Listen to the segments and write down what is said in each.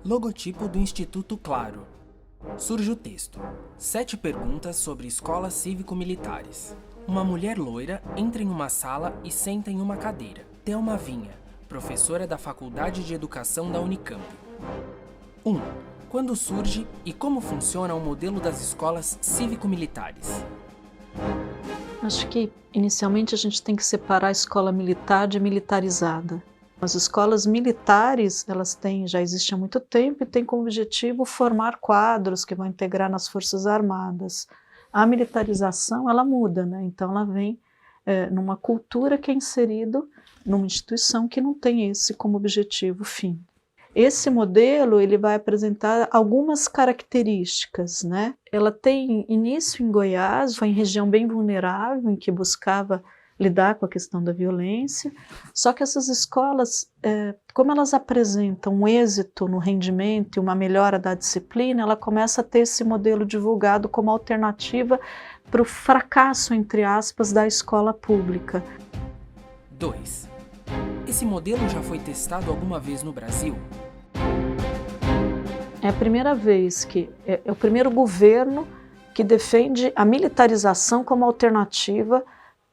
Logotipo do Instituto Claro. Surge o texto. 7 perguntas sobre escolas cívico-militares. Uma mulher loira entra em uma sala e senta em uma cadeira. Thelma Vinha, professora da Faculdade de Educação da Unicamp. 1. Quando surge e como funciona o modelo das escolas cívico-militares? Acho que, inicialmente, a gente tem que separar a escola militar de militarizada. As escolas militares, já existem há muito tempo e têm como objetivo formar quadros que vão integrar nas Forças Armadas. A militarização, ela muda, né? Então ela vem numa cultura que é inserido numa instituição que não tem esse como objetivo fim. Esse modelo ele vai apresentar algumas características, né? Ela tem início em Goiás, foi em região bem vulnerável, em que buscava lidar com a questão da violência, só que essas escolas, como elas apresentam um êxito no rendimento e uma melhora da disciplina, ela começa a ter esse modelo divulgado como alternativa para o fracasso, entre aspas, da escola pública. 2. Esse modelo já foi testado alguma vez no Brasil? É a primeira vez que é o primeiro governo que defende a militarização como alternativa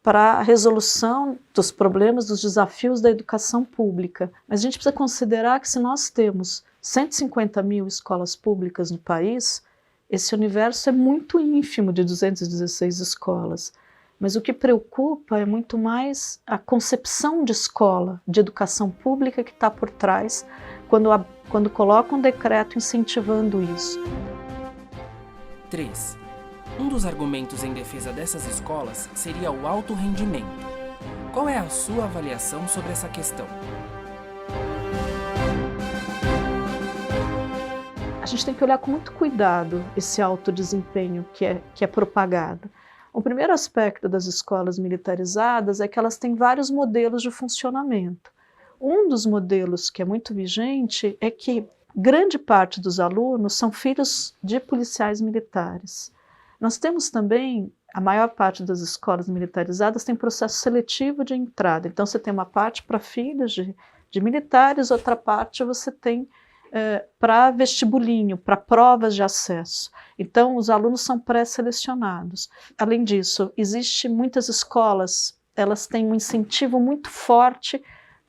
para a resolução dos problemas, dos desafios da educação pública. Mas a gente precisa considerar que se nós temos 150 mil escolas públicas no país, esse universo é muito ínfimo de 216 escolas. Mas o que preocupa é muito mais a concepção de escola, de educação pública que está por trás, quando coloca um decreto incentivando isso. 3. Um dos argumentos em defesa dessas escolas seria o alto rendimento. Qual é a sua avaliação sobre essa questão? A gente tem que olhar com muito cuidado esse alto desempenho que é propagado. O primeiro aspecto das escolas militarizadas é que elas têm vários modelos de funcionamento. Um dos modelos que é muito vigente é que grande parte dos alunos são filhos de policiais militares. Nós temos também, a maior parte das escolas militarizadas tem processo seletivo de entrada. Então você tem uma parte para filhos de militares, outra parte você tem para vestibulinho, para provas de acesso. Então os alunos são pré-selecionados. Além disso, existem muitas escolas, elas têm um incentivo muito forte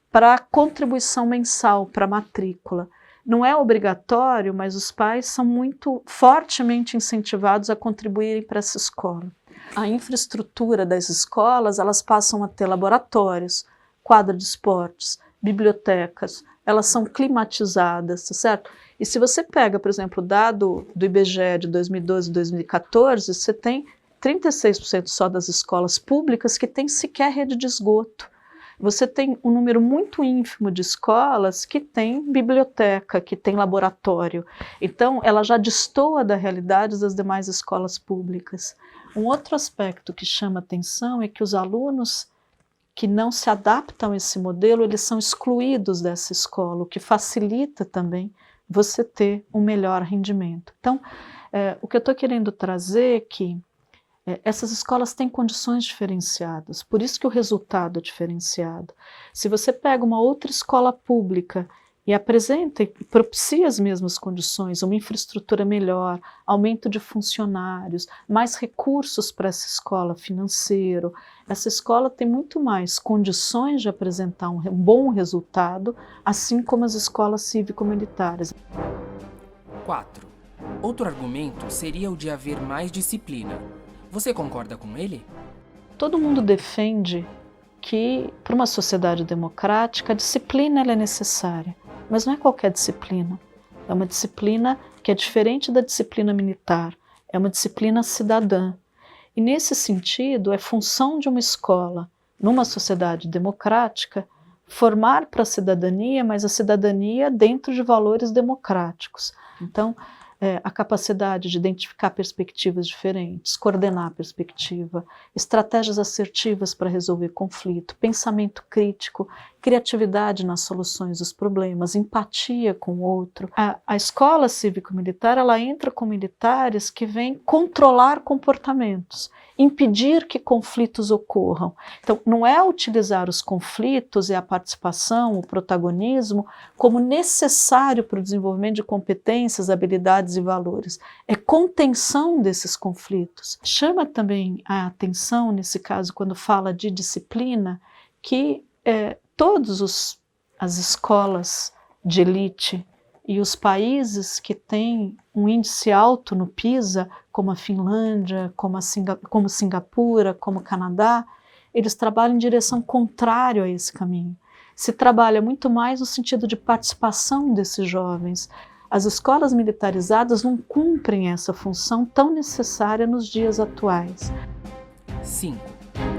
para contribuição mensal, para matrícula. Não é obrigatório, mas os pais são muito fortemente incentivados a contribuírem para essa escola. A infraestrutura das escolas, elas passam a ter laboratórios, quadra de esportes, bibliotecas, elas são climatizadas, tá certo? E se você pega, por exemplo, o dado do IBGE de 2012 e 2014, você tem 36% só das escolas públicas que têm sequer rede de esgoto. Você tem um número muito ínfimo de escolas que tem biblioteca, que tem laboratório. Então, ela já destoa da realidade das demais escolas públicas. Um outro aspecto que chama atenção é que os alunos que não se adaptam a esse modelo, eles são excluídos dessa escola, o que facilita também você ter um melhor rendimento. Então, o que eu estou querendo trazer é que essas escolas têm condições diferenciadas, por isso que o resultado é diferenciado. Se você pega uma outra escola pública e apresenta e propicia as mesmas condições, uma infraestrutura melhor, aumento de funcionários, mais recursos para essa escola financeiro, essa escola tem muito mais condições de apresentar um bom resultado, assim como as escolas cívico-militares. 4. Outro argumento seria o de haver mais disciplina. Você concorda com ele? Todo mundo defende que, para uma sociedade democrática, a disciplina ela é necessária, mas não é qualquer disciplina. É uma disciplina que é diferente da disciplina militar, é uma disciplina cidadã. E, nesse sentido, é função de uma escola, numa sociedade democrática, formar para a cidadania, mas a cidadania dentro de valores democráticos. Então, a capacidade de identificar perspectivas diferentes, coordenar a perspectiva, estratégias assertivas para resolver conflito, pensamento crítico. criatividade nas soluções dos problemas, empatia com o outro. A escola cívico-militar, ela entra com militares que vêm controlar comportamentos, impedir que conflitos ocorram. Então, não é utilizar os conflitos e a participação, o protagonismo, como necessário para o desenvolvimento de competências, habilidades e valores. É contenção desses conflitos. Chama também a atenção, nesse caso, quando fala de disciplina, que todas as escolas de elite e os países que têm um índice alto no PISA, como a Finlândia, como Singapura, como o Canadá, eles trabalham em direção contrária a esse caminho. Se trabalha muito mais no sentido de participação desses jovens. As escolas militarizadas não cumprem essa função tão necessária nos dias atuais. 5.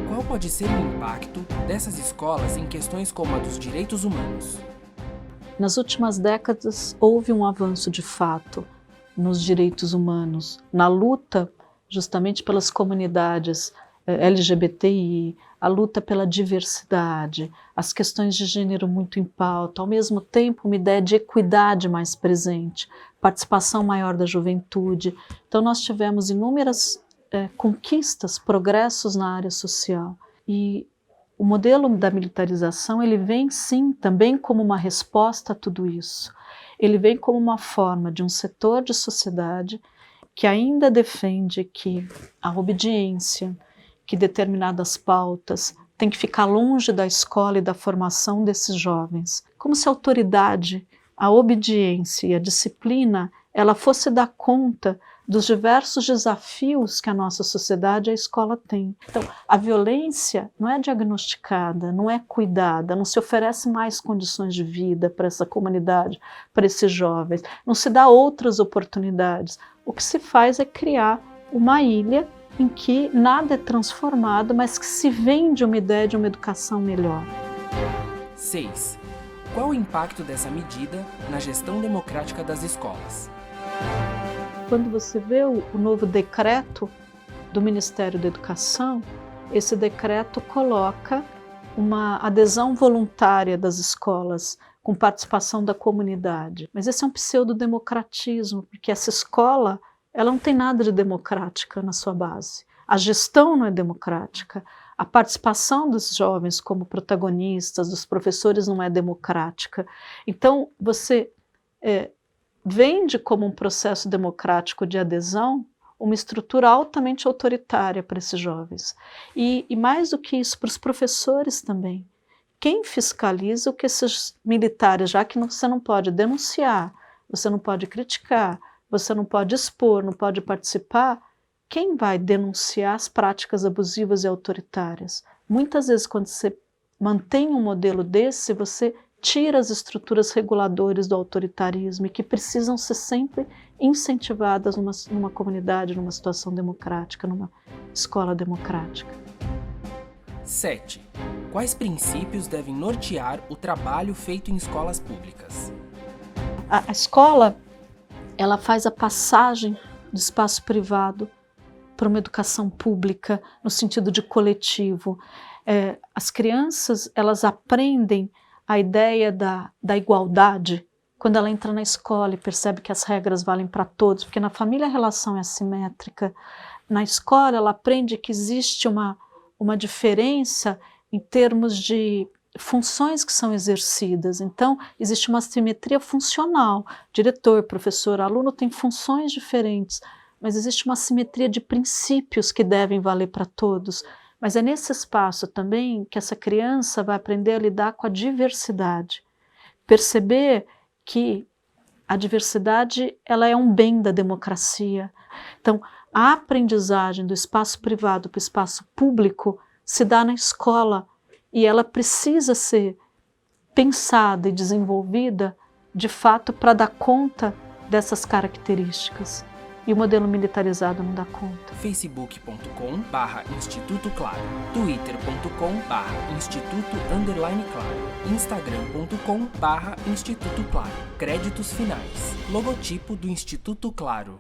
Qual pode ser o impacto dessas escolas em questões como a dos direitos humanos? Nas últimas décadas, houve um avanço de fato nos direitos humanos, na luta justamente pelas comunidades LGBTI, a luta pela diversidade, as questões de gênero muito em pauta, ao mesmo tempo uma ideia de equidade mais presente, participação maior da juventude. Então nós tivemos inúmeras conquistas, progressos na área social. E o modelo da militarização, ele vem sim também como uma resposta a tudo isso. Ele vem como uma forma de um setor de sociedade que ainda defende que a obediência, que determinadas pautas têm que ficar longe da escola e da formação desses jovens. Como se a autoridade, a obediência e a disciplina, ela fosse dar conta dos diversos desafios que a nossa sociedade e a escola tem. Então, a violência não é diagnosticada, não é cuidada, não se oferece mais condições de vida para essa comunidade, para esses jovens, não se dá outras oportunidades. O que se faz é criar uma ilha em que nada é transformado, mas que se vende uma ideia de uma educação melhor. 6. Qual o impacto dessa medida na gestão democrática das escolas? Quando você vê o novo decreto do Ministério da Educação, esse decreto coloca uma adesão voluntária das escolas com participação da comunidade. Mas esse é um pseudodemocratismo, porque essa escola ela não tem nada de democrática na sua base. A gestão não é democrática. A participação dos jovens como protagonistas, dos professores, não é democrática. Então, você vende como um processo democrático de adesão uma estrutura altamente autoritária para esses jovens. E mais do que isso, para os professores também. Quem fiscaliza o que esses militares, já que você não pode denunciar, você não pode criticar, você não pode expor, não pode participar, quem vai denunciar as práticas abusivas e autoritárias? Muitas vezes, quando você mantém um modelo desse, você tira as estruturas reguladoras do autoritarismo e que precisam ser sempre incentivadas numa comunidade, numa situação democrática, numa escola democrática. 7. Quais princípios devem nortear o trabalho feito em escolas públicas? A escola, ela faz a passagem do espaço privado para uma educação pública no sentido de coletivo. As crianças, elas aprendem a ideia da igualdade quando ela entra na escola e percebe que as regras valem para todos, porque na família a relação é assimétrica. Na escola ela aprende que existe uma diferença em termos de funções que são exercidas. Então, existe uma assimetria funcional. Diretor, professor, aluno têm funções diferentes, mas existe uma assimetria de princípios que devem valer para todos. Mas é nesse espaço também que essa criança vai aprender a lidar com a diversidade. Perceber que a diversidade ela é um bem da democracia. Então, a aprendizagem do espaço privado para o espaço público se dá na escola e ela precisa ser pensada e desenvolvida, de fato, para dar conta dessas características. E o modelo militarizado não dá conta. facebook.com/Instituto Claro, twitter.com/Instituto_Claro, instagram.com/Instituto Claro. Créditos finais. Logotipo do Instituto Claro.